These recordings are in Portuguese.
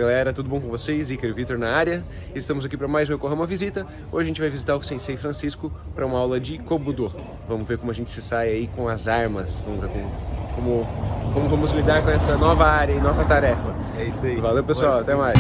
galera, tudo bom com vocês? Ícaro e Vitor na área. Estamos aqui para mais um Yokohama Visita. Hoje a gente vai visitar o Sensei Francisco para uma aula de Kobudo. Vamos ver como a gente se sai aí com as armas, vamos ver como vamos lidar com essa nova área e nova tarefa. É isso aí. Valeu pessoal, até mais.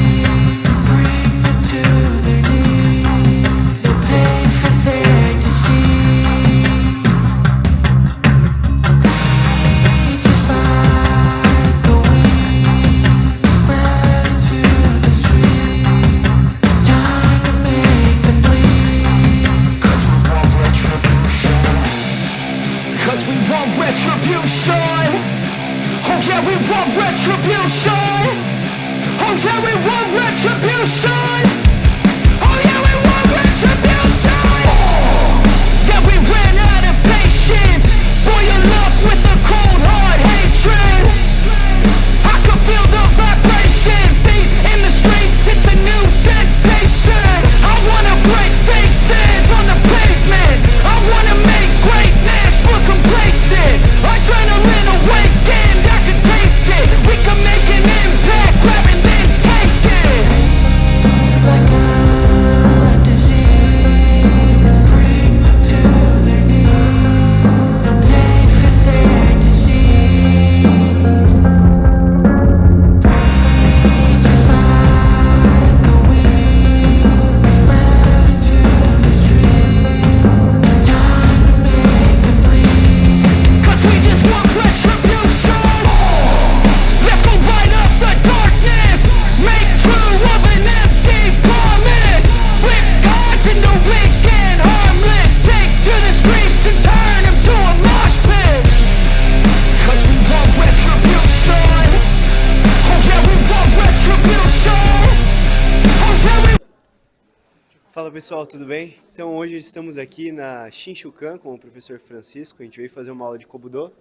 Fala pessoal, tudo bem? Então hoje estamos aqui na Shinshukan com o professor Francisco. A gente veio fazer uma aula de Kobudo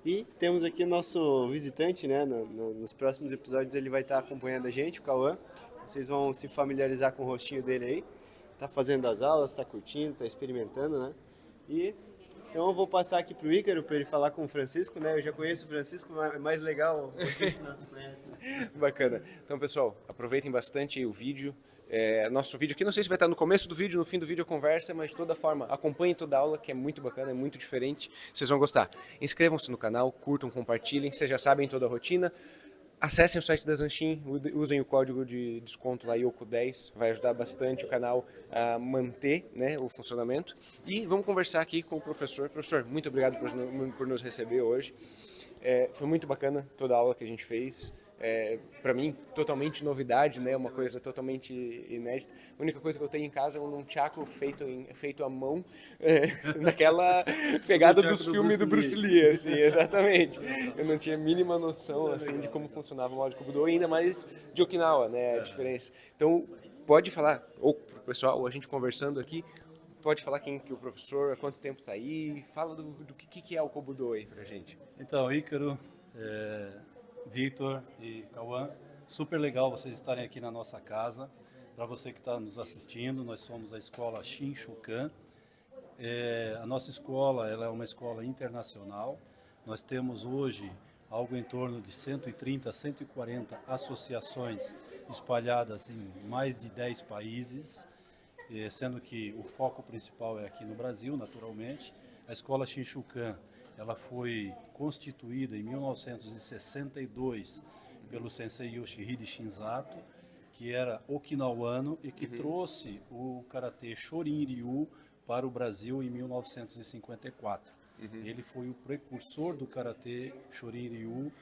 e temos aqui o nosso visitante, né? Nos próximos episódios ele vai estar acompanhando a gente, o Cauã. Vocês vão se familiarizar com o rostinho dele aí. Tá fazendo as aulas, tá curtindo, tá experimentando, né? Então eu vou passar aqui pro Ícaro para ele falar com o Francisco, né? Eu já conheço o Francisco, mas é mais legal você que não se conhece. Bacana. Então pessoal, aproveitem bastante o vídeo. Nosso vídeo aqui, não sei se vai estar no começo do vídeo, no fim do vídeo a conversa, mas de toda forma, acompanhem toda a aula, que é muito bacana, é muito diferente, vocês vão gostar. Inscrevam-se no canal, curtam, compartilhem, vocês já sabem toda a rotina. Acessem o site da Zanshin, usem o código de desconto lá, Yoko10, vai ajudar bastante o canal a manter, né, o funcionamento. E vamos conversar aqui com o professor. Professor, muito obrigado por nos receber hoje. Foi muito bacana toda a aula que a gente fez. Para mim, totalmente novidade, né? Uma coisa totalmente inédita. A única coisa que eu tenho em casa é um nunchaku feito à mão, naquela pegada dos filmes do Bruce Lee, assim, exatamente. Eu não tinha a mínima noção, assim, de como funcionava o modo de Kobudo, ainda mais de Okinawa, né? A diferença. Então, pode falar, ou pro pessoal, ou a gente conversando aqui, pode falar quem que é o professor, há quanto tempo está aí, fala do que é o Kobudo aí pra gente. Então, Ícaro, Vitor e Cauã, super legal vocês estarem aqui na nossa casa. Para você que está nos assistindo, nós somos a escola Shinshukan. A nossa escola ela é uma escola internacional. Nós temos hoje algo em torno de 130, 140 associações espalhadas em mais de 10 países, sendo que o foco principal é aqui no Brasil, naturalmente. A escola Shinshukan ela foi constituída em 1962 pelo Sensei Yoshihide Shinzato, que era okinawano e que trouxe o karatê Shorin-ryu para o Brasil em 1954. Ele foi o precursor do karatê Shorin-ryu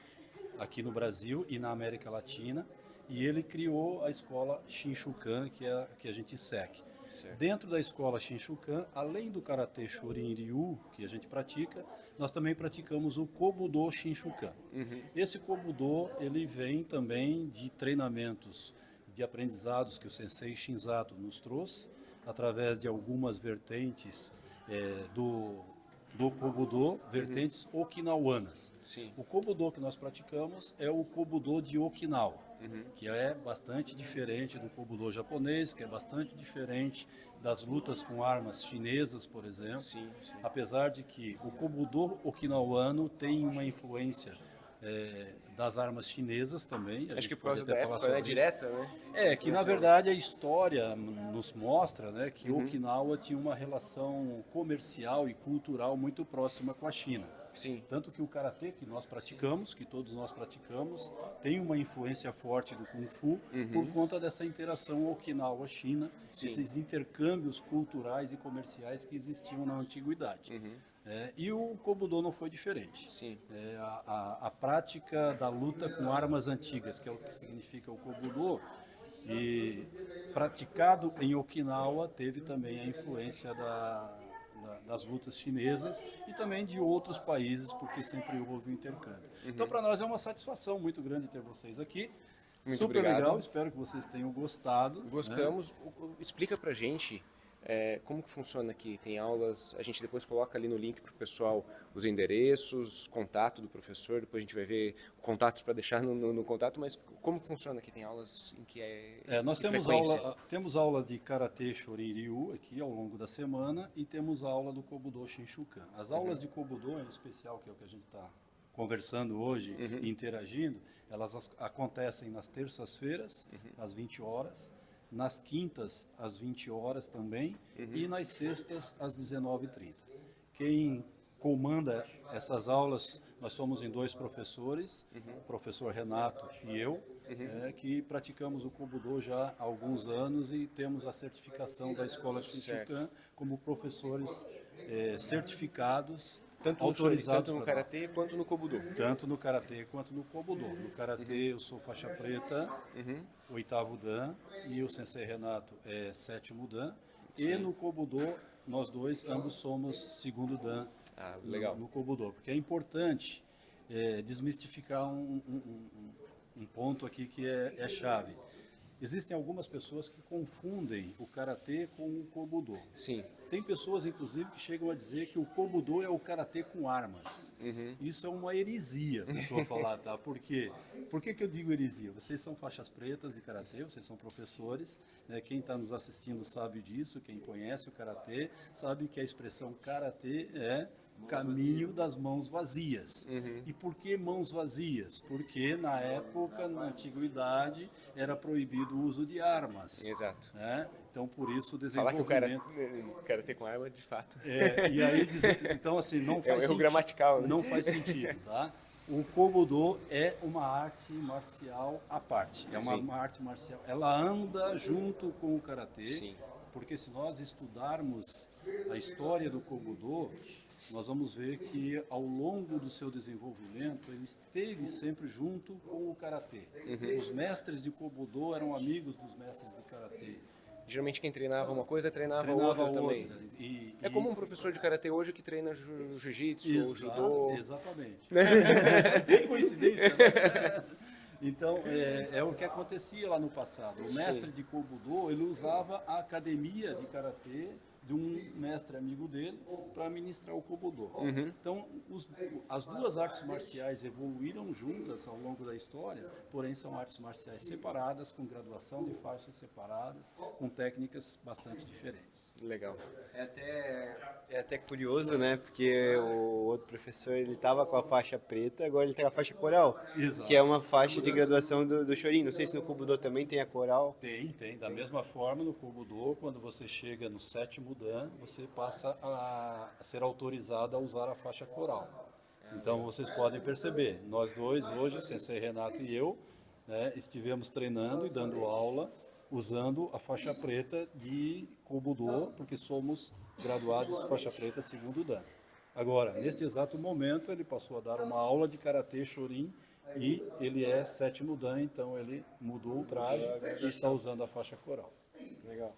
aqui no Brasil e na América Latina, e ele criou a escola Shinshukan, que é a que a gente segue. Certo. Dentro da escola Shinshukan, além do karatê Shorin-ryu que a gente pratica, nós também praticamos o Kobudo Shinshukan. Esse Kobudo ele vem também de treinamentos, de aprendizados que o Sensei Shinzato nos trouxe, através de algumas vertentes do Kobudo, vertentes okinawanas. Sim. O Kobudo que nós praticamos é o Kobudo de Okinawa, que é bastante diferente do Kobudo japonês, que é bastante diferente das lutas com armas chinesas, por exemplo. Sim. Apesar de que o Kobudo okinawano tem uma influência das armas chinesas também. A Acho gente que por pode causa até da falar época, sobre né, isso. direta, né? Que na verdade a história nos mostra, né, que Okinawa tinha uma relação comercial e cultural muito próxima com a China. Sim. Tanto que o karatê que nós praticamos, que todos nós praticamos, tem uma influência forte do Kung Fu por conta dessa interação Okinawa-China, esses intercâmbios culturais e comerciais que existiam na antiguidade. E o Kobudo não foi diferente. Sim. A prática da luta com armas antigas, que é o que significa o Kobudo, e praticado em Okinawa, teve também a influência das lutas chinesas e também de outros países, porque sempre houve um intercâmbio. Então, para nós é uma satisfação muito grande ter vocês aqui. Muito Super obrigado. legal, espero que vocês tenham gostado. Gostamos. Explica pra gente como que funciona aqui. Tem aulas, a gente depois coloca ali no link pro pessoal os endereços, contato do professor, depois a gente vai ver contatos para deixar no contato, mas como que funciona aqui? Tem aulas em que nós que temos aula de Karatê Shorin Ryu aqui ao longo da semana e temos aula do Kobudo Shinshukan. As aulas de Kobudo, em especial, que é o que a gente está conversando hoje e interagindo, elas acontecem nas terças-feiras, às 20 horas, nas quintas, às 20 horas também, e nas sextas, às 19h30. Quem comanda essas aulas, nós somos em 2 professores, o professor Renato e eu, que praticamos o Kobudo já há alguns anos e temos a certificação da Escola Shinshukan como professores certificados, tanto autorizados tanto no karatê quanto no Kobudo. Tanto no karatê quanto no Kobudo. No karatê eu sou faixa preta, 8º dan, e o sensei Renato é 7º dan. E no Kobudo, nós dois, ambos somos 2º dan legal. no Kobudo. Porque é importante desmistificar um ponto aqui que é chave. Existem algumas pessoas que confundem o karatê com o Kobudo. Sim. Tem pessoas, inclusive, que chegam a dizer que o Kobudo é o karatê com armas. Isso é uma heresia, a pessoa falar, tá? Por quê? Por que eu digo heresia? Vocês são faixas pretas de karatê, vocês são professores, né? Quem está nos assistindo sabe disso, quem conhece o karatê sabe que a expressão karatê é caminho das mãos vazias. E por que mãos vazias? Porque na época, na antiguidade, era proibido o uso de armas. Exato. Né? Então, por isso, o Falar desenvolvimento... que o karatê com arma, de fato. E aí, então, assim, não faz um erro gramatical, né? Não faz sentido, tá? O Kobudo é uma arte marcial à parte. É uma arte marcial. Ela anda junto com o karatê. Sim. Porque se nós estudarmos a história do Kobudo, nós vamos ver que ao longo do seu desenvolvimento ele esteve sempre junto com o karatê. Os mestres de Kobudo eram amigos dos mestres de karatê. Geralmente quem treinava uma coisa treinava outra também. É como um professor de karatê hoje que treina jiu-jitsu ou judô. Exatamente. Bem coincidência, né? Então, é o que acontecia lá no passado. O mestre de Kobudo, ele usava a academia de karatê de um mestre amigo dele para ministrar o Kobudo. Então, as duas artes marciais evoluíram juntas ao longo da história, porém são artes marciais separadas, com graduação de faixas separadas, com técnicas bastante diferentes. Legal. É até curioso, né? Porque o outro professor, ele tava com a faixa preta, agora ele tem a faixa coral, Exato. que é uma faixa de graduação do Shorin. Não sei se no Kobudo também tem a coral. Tem. Da mesma forma, no Kobudo, quando você chega no 7º dan, você passa a ser autorizado a usar a faixa coral. Então, vocês podem perceber, nós dois hoje, Sensei Renato e eu, né, estivemos treinando e dando aula usando a faixa preta de Kobudo, porque somos graduados faixa preta 2º dan. Agora, neste exato momento, ele passou a dar uma aula de Karatê Shorin e ele é 7º dan, então ele mudou o traje e está usando a faixa coral. Legal.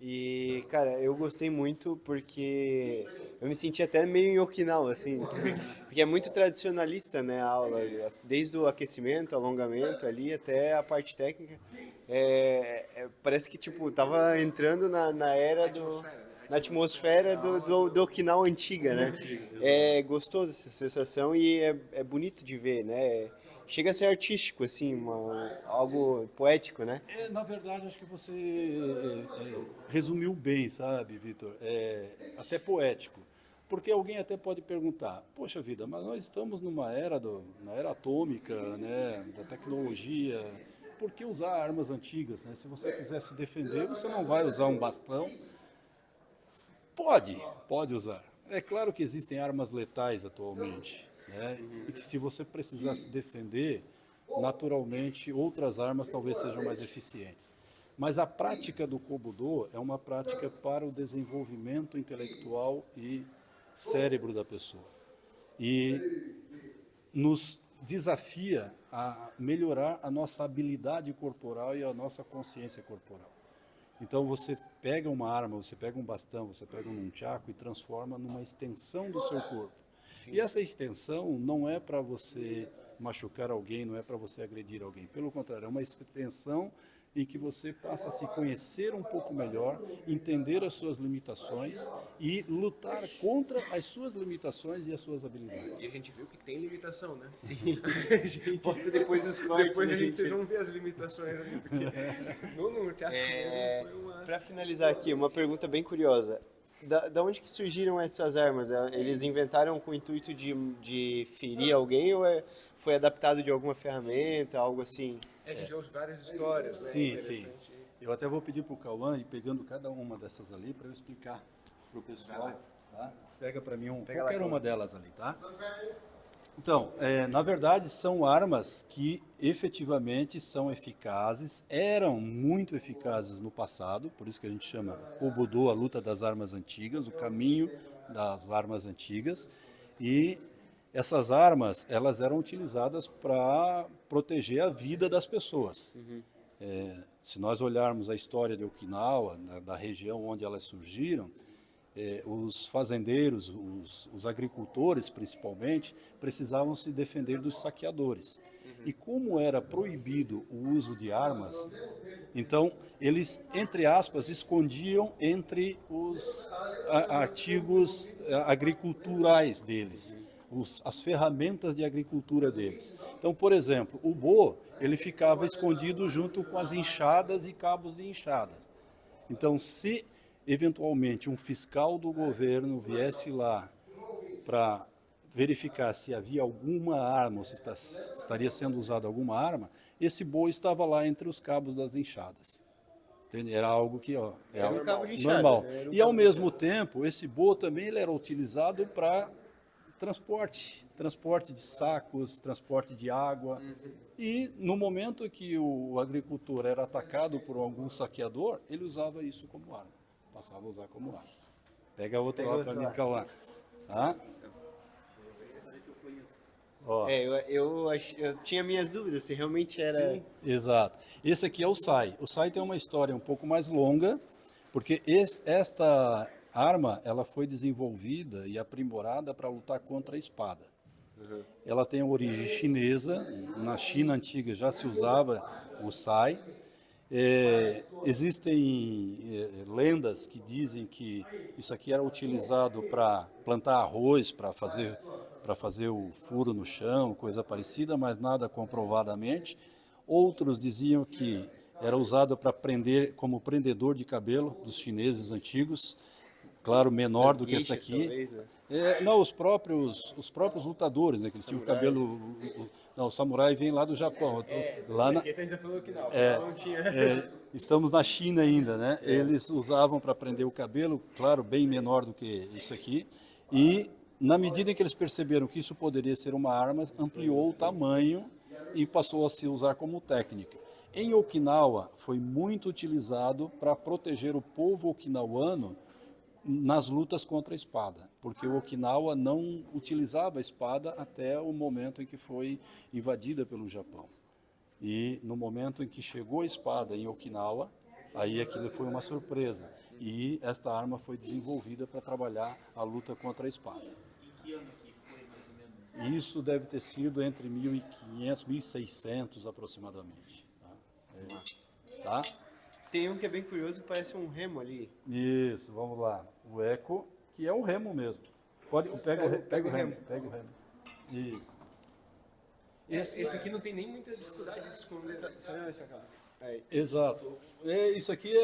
E, cara, eu gostei muito porque eu me senti até meio em Okinawa, assim, porque é muito tradicionalista, né, a aula, desde o aquecimento, alongamento ali, até a parte técnica. Parece que, tipo, tava entrando na era na atmosfera do Okinawa antiga, né? É gostoso essa sensação e é bonito de ver, né? Chega a ser artístico, assim, algo poético, né? Na verdade, acho que você resumiu bem, sabe, Vitor? Até poético. Porque alguém até pode perguntar, poxa vida, mas nós estamos numa era, na era atômica, né, da tecnologia, por que usar armas antigas? Né? Se você quiser se defender, você não vai usar um bastão. Pode usar. É claro que existem armas letais atualmente, né? E que se você precisar se defender, naturalmente outras armas talvez sejam mais eficientes. Mas a prática do Kobudo é uma prática para o desenvolvimento intelectual e cérebro da pessoa. E nos desafia a melhorar a nossa habilidade corporal e a nossa consciência corporal. Então você pega uma arma, você pega um bastão, você pega um nunchaku e transforma numa extensão do seu corpo. E essa extensão não é para você machucar alguém, não é para você agredir alguém. Pelo contrário, é uma extensão em que você passa a se conhecer um pouco melhor, entender as suas limitações e lutar contra as suas limitações e as suas habilidades. E a gente viu que tem limitação, né? Sim. Bota depois os cortes. Depois né, vocês vão ver as limitações ali, porque no teatro mesmo foi uma... Para finalizar aqui, uma pergunta bem curiosa. Da onde que surgiram essas armas? Eles inventaram com o intuito de ferir alguém ou foi adaptado de alguma ferramenta, algo assim? A gente ouve várias histórias, né? Sim, sim. Eu até vou pedir para o Cauã ir pegando cada uma dessas ali para eu explicar para o pessoal. Tá? Pega para mim qualquer uma delas ali, tá? Então, na verdade, são armas que efetivamente são eficazes, eram muito eficazes no passado, por isso que a gente chama Kobudo, a luta das armas antigas, o caminho das armas antigas, e essas armas, elas eram utilizadas para proteger a vida das pessoas. Se nós olharmos a história de Okinawa, da região onde elas surgiram, os fazendeiros, os agricultores principalmente, precisavam se defender dos saqueadores. E como era proibido o uso de armas, então eles, entre aspas, escondiam entre os artigos agriculturais deles, as ferramentas de agricultura deles. Então, por exemplo, o bo, ele ficava escondido junto com as enxadas e cabos de enxadas. Então, se eventualmente um fiscal do governo viesse lá para verificar se havia alguma arma, ou se estaria sendo usada alguma arma, esse boi estava lá entre os cabos das enxadas. Entende? Era algo que Era um cabo de enxada, normal. né? E ao mesmo tempo, esse boi também ele era utilizado para transporte de sacos, transporte de água. E no momento que o agricultor era atacado por algum saqueador, ele usava isso como arma. Passava a usar como arma. Pega outro lá para mim, Cauã. Tá? Ó. Eu tinha minhas dúvidas se realmente era... Sim, exato. Esse aqui é o Sai. O Sai tem uma história um pouco mais longa, porque esta arma ela foi desenvolvida e aprimorada para lutar contra a espada. Ela tem origem chinesa. Na China antiga já se usava o Sai. Existem lendas que dizem que isso aqui era utilizado para plantar arroz, para fazer o furo no chão, coisa parecida, mas nada comprovadamente. Outros diziam que era usado para prender, como prendedor de cabelo dos chineses antigos, claro, menor do que esse aqui. Talvez, né? Não, os próprios lutadores, né, que eles tinham o cabelo... Não, o samurai vem lá do Japão. ainda falou que não, não tinha. Estamos na China ainda, né? Eles usavam para prender o cabelo, claro, bem menor do que isso aqui. E na medida em que eles perceberam que isso poderia ser uma arma, ampliou o tamanho e passou a se usar como técnica. Em Okinawa, foi muito utilizado para proteger o povo okinawano nas lutas contra a espada, porque o Okinawa não utilizava a espada até o momento em que foi invadida pelo Japão. E no momento em que chegou a espada em Okinawa, aí aquilo foi uma surpresa. E esta arma foi desenvolvida para trabalhar a luta contra a espada. Em que ano que foi, mais ou menos? Isso deve ter sido entre 1500 e 1600 aproximadamente. Tá? Tem um que é bem curioso, parece um remo ali. Isso, vamos lá. O eco, que é o remo mesmo. Pega o remo. Isso. Esse aqui não tem nem muita dificuldade de esconder. Só mais pra cá. Aí. Exato. Isso aqui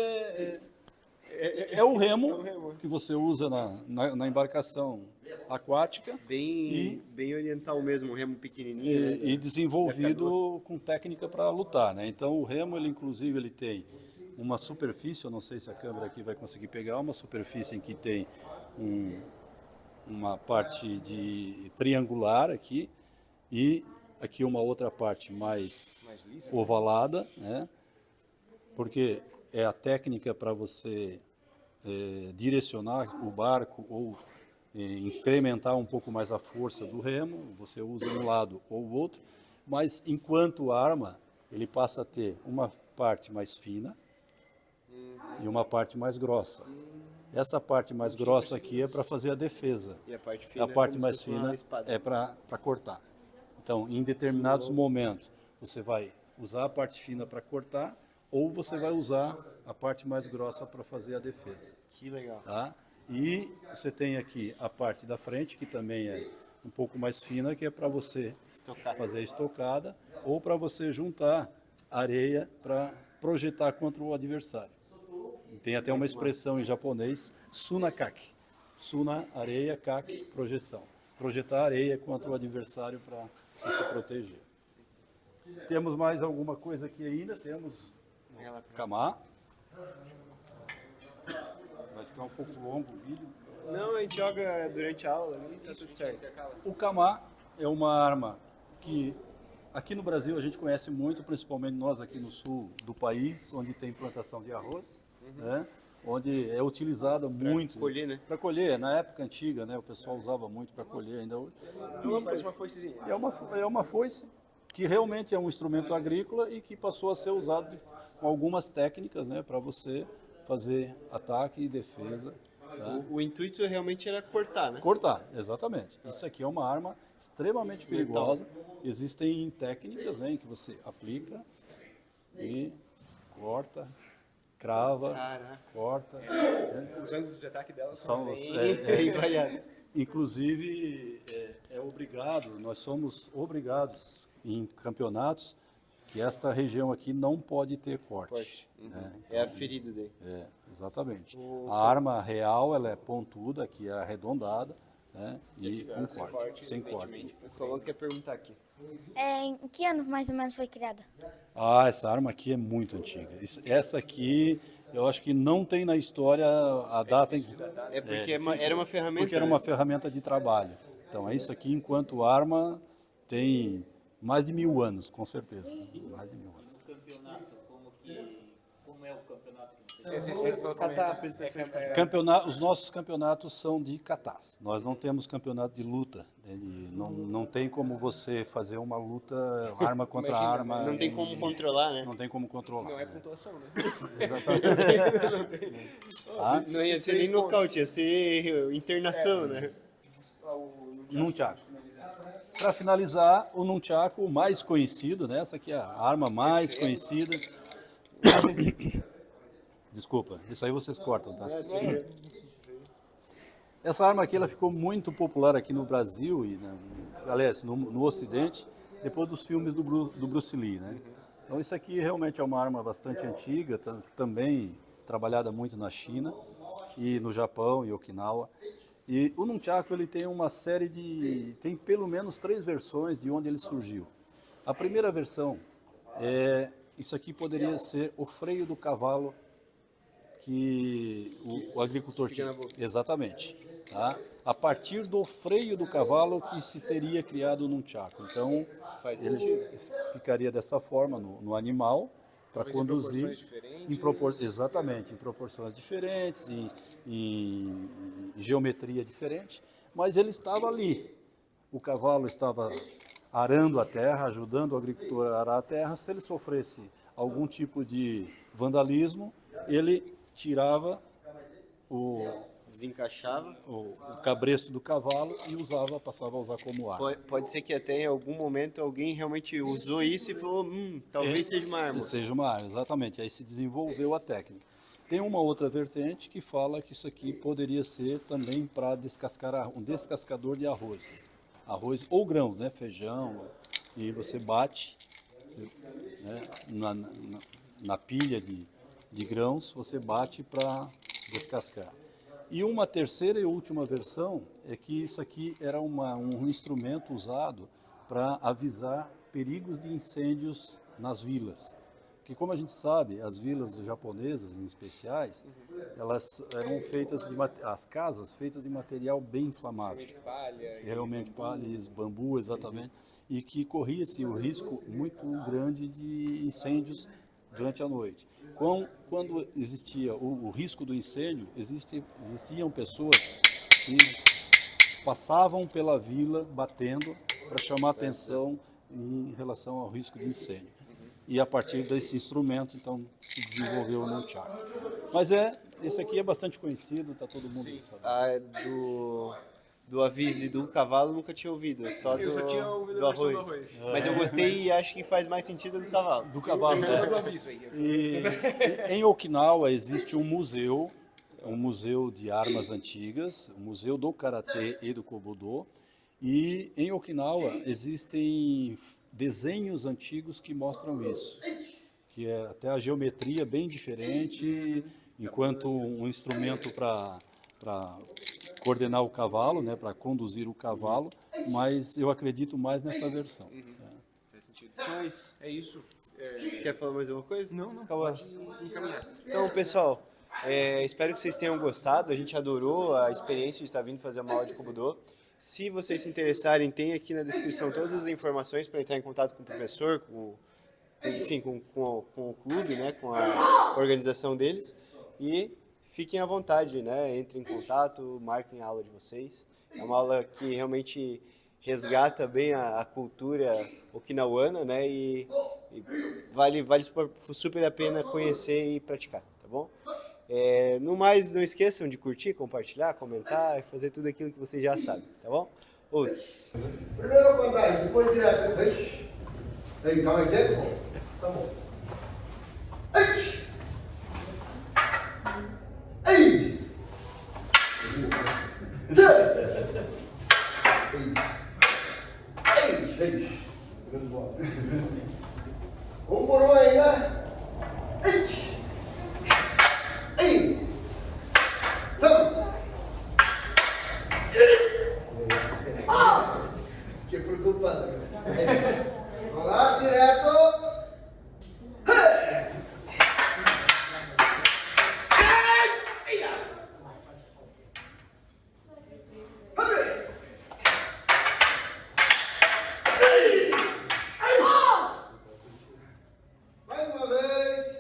É o remo que você usa na embarcação aquática Bem oriental mesmo, um remo pequenininho, né? e desenvolvido com técnica para lutar, né? Então o remo, ele inclusive, ele tem uma superfície, eu não sei se a câmera aqui vai conseguir pegar, uma superfície em que tem uma parte de triangular aqui e aqui uma outra parte mais lisa, ovalada, né? Porque é a técnica para você direcionar o barco ou incrementar um pouco mais a força do remo, você usa um lado ou o outro, mas enquanto arma, ele passa a ter uma parte mais fina e uma parte mais grossa. Essa parte mais grossa aqui é para fazer a defesa. E a parte fina A parte é como mais se fosse uma fina espada. é para cortar. Então, em determinados momentos, você vai usar a parte fina para cortar ou você vai usar a parte mais grossa para fazer a defesa. Que legal. Tá? E você tem aqui a parte da frente, que também é um pouco mais fina, que é para você fazer a estocada ou para você juntar areia para projetar contra o adversário. Tem até uma expressão em japonês, sunakaki. Suna, areia, kaki, projeção. Projetar areia contra o adversário para você se proteger. Temos mais alguma coisa aqui ainda? Temos o kama. Vai ficar um pouco longo o vídeo. Não, a gente joga durante a aula, né? Tá tudo certo. O kama é uma arma que aqui no Brasil a gente conhece muito, principalmente nós aqui no sul do país, onde tem plantação de arroz, né? Onde é utilizada muito colher, né? para colher. Na época antiga, né, o pessoal usava muito para colher ainda hoje. Parece uma foicezinha. É uma foice que realmente é um instrumento agrícola e que passou a ser usado com algumas técnicas, né, para você fazer ataque e defesa. Tá? O intuito realmente era cortar, né? Cortar, exatamente. Isso aqui é uma arma extremamente perigosa. Existem técnicas, né, em que você aplica e corta, crava, Caraca. corta. Os ângulos de ataque dela São, Bem variado. inclusive, nós somos obrigados em campeonatos que esta região aqui não pode ter corte. Né? É aferido daí. Exatamente. A arma real, ela é pontuda, aqui é arredondada, né? E com corte, sem corte. O Cauã quer perguntar aqui. Em que ano mais ou menos foi criada? Ah, essa arma aqui é muito antiga. Essa aqui, eu acho que não tem na história a data. É porque era uma ferramenta. Porque era uma ferramenta de trabalho. Então, é isso aqui, enquanto arma, tem mais de 1000 anos, com certeza. Mais de 1000 anos. Campeonato, como é o campeonato que Catar a apresentação de catar. Os nossos campeonatos são de catas. Nós não temos campeonato de luta. Não tem como você fazer uma luta arma contra arma. Não tem como controlar, né? Não tem como controlar. Não é pontuação, né? Exatamente. Tá? Não ia ser nem nocaute, ia ser internação, né? Nunchaku. Para finalizar, o nunchaku, o mais conhecido, né? Essa aqui é a arma mais conhecida. Desculpa, isso aí vocês cortam, tá? Essa arma aqui, ela ficou muito popular aqui no Brasil e, aliás, no Ocidente, depois dos filmes do Bruce Lee, né? Então isso aqui realmente é uma arma bastante antiga, também trabalhada muito na China e no Japão e Okinawa. E o nunchaku, ele tem uma série tem pelo menos 3 versões de onde ele surgiu. A primeira versão isso aqui poderia ser o freio do cavalo que o agricultor tinha. Exatamente. Tá? A partir do freio do cavalo que se teria criado o nunchaku. Então, ele ficaria dessa forma no animal para conduzir exatamente, em proporções diferentes, em geometria diferente, mas ele estava ali. O cavalo estava arando a terra, ajudando o agricultor a arar a terra. Se ele sofresse algum tipo de vandalismo, ele tirava Desencaixava. o cabresto do cavalo e passava a usar como arma. Pode ser que até em algum momento alguém realmente usou isso e falou, talvez seja uma arma. Seja uma arma, exatamente. Aí se desenvolveu a técnica. Tem uma outra vertente que fala que isso aqui poderia ser também para descascar um descascador de arroz. Arroz ou grãos, né? Feijão. E você bate né? na pilha de grãos, você bate para descascar. E uma terceira e última versão é que isso aqui era um instrumento usado para avisar perigos de incêndios nas vilas. Porque, como a gente sabe, as vilas japonesas, em especiais, elas eram feitas as casas feitas de material bem inflamável. Realmente palha, bambu, exatamente. E que corria-se o risco muito grande de incêndios durante a noite. Quando existia o risco do incêndio, existiam pessoas que passavam pela vila batendo para chamar atenção em relação ao risco de incêndio. E a partir desse instrumento, então, se desenvolveu o nunchaku. Mas esse aqui é bastante conhecido, tá todo mundo sabendo. Do aviso e do cavalo nunca tinha ouvido, só só tinha ouvido do a versão arroz. do arroz. Mas eu gostei e acho que faz mais sentido do cavalo. Do cavalo, né? Do aviso aí. E em Okinawa existe um museu de armas antigas, um museu do karatê e do kobudo. E em Okinawa existem desenhos antigos que mostram isso, que é até a geometria bem diferente, enquanto um instrumento para coordenar o cavalo, né, para conduzir o cavalo, mas eu acredito mais nessa versão. Faz sentido. Então é isso. Quer falar mais alguma coisa? Não. Acabou. Pode encaminhar. Então, pessoal, espero que vocês tenham gostado. A gente adorou a experiência de estar vindo fazer uma aula de kobudo. Se vocês se interessarem, tem aqui na descrição todas as informações para entrar em contato com o professor, enfim, com o clube, né, com a organização deles. E fiquem à vontade, né, entrem em contato, marquem a aula de vocês. É uma aula que realmente resgata bem a cultura okinawana, né, e vale super a pena conhecer e praticar, tá bom? No mais, não esqueçam de curtir, compartilhar, comentar e fazer tudo aquilo que vocês já sabem, tá bom? Primeiro contar aí, depois direto. Aí, calma aí, tempo? Tá bom. Ei! Ei! Ei! Vamos por um aí, né? Ei! Ei! Vamos! Que preocupado. Vamos lá, direto. Mais uma vez.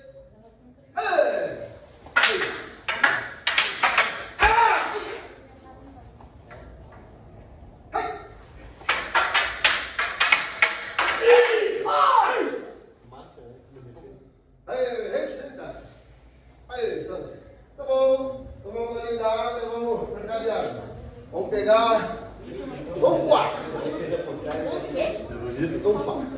Aí, senta. Aí, Santos. Tá bom. Tomar um golinho da água e vamos trocar de água. Vamos pegar. Vamos voar. Vamos voar.